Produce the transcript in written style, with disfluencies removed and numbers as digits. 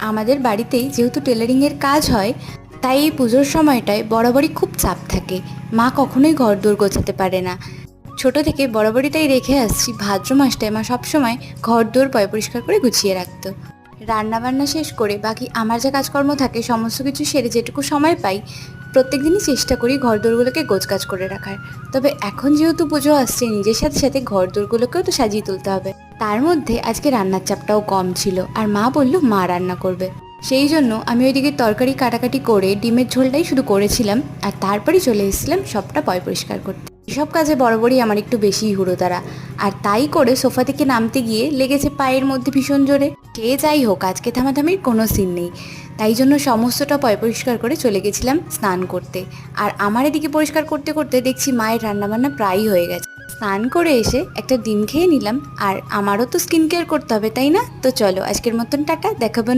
আমাদের বাড়িতেই যেহেতু টেলারিংয়ের কাজ হয়, তাই এই পুজোর সময়টায় বরাবরই খুব চাপ থাকে। মা কখনোই ঘরদোর গোছাতে পারে না। ছোট থেকে বরাবরই তাই রেখে আসছি, ভাদ্র মাসটায় মা সবসময় ঘরদোর পরিষ্কার করে গুছিয়ে রাখতো। রান্নাবান্না শেষ করে বাকি আমার যা কাজকর্ম থাকে সমস্ত কিছু সেরে যেটুকু সময় পাই, প্রত্যেক দিনই চেষ্টা করি ঘরদোরগুলোকে গোছগাছ করে রাখার। তবে এখন যেহেতু পুজো আসছে, নিজের সাথে সাথে ঘরদোরগুলোকেও তো সাজিয়ে তুলতে হবে। তার মধ্যে আজকে রান্নার চাপটাও কম ছিল, আর মা বলল মা রান্না করবে। সেই জন্য আমি ওইদিকে তরকারি কাটাকাটি করে ডিমের ঝোলটাই শুধু করেছিলাম, আর তারপরেই চলে এসেছিলাম সবটা পরিষ্কার করতে। এসব কাজে বরাবরই আমার একটু বেশিই হুড়োতাড়া, আর তাই করে সোফা থেকে নামতে গিয়ে লেগেছে পায়ের মধ্যে ভীষণ জোরে। সে যাই হোক, আজকে থামাথামির কোনো সিন নেই। তাই জন্য সমস্তটা পরিষ্কার করে চলে গেছিলাম স্নান করতে। আর আমার এদিকে পরিষ্কার করতে করতে দেখছি মায়ের রান্নাবান্না প্রায়ই হয়ে গেছে। স্নান করে এসে একটা ডিম খেয়ে নিলাম, আর আমারও তো স্কিন কেয়ার করতে হবে, তাই না? তো চলো, আজকের মতন টাটা, দেখাবো।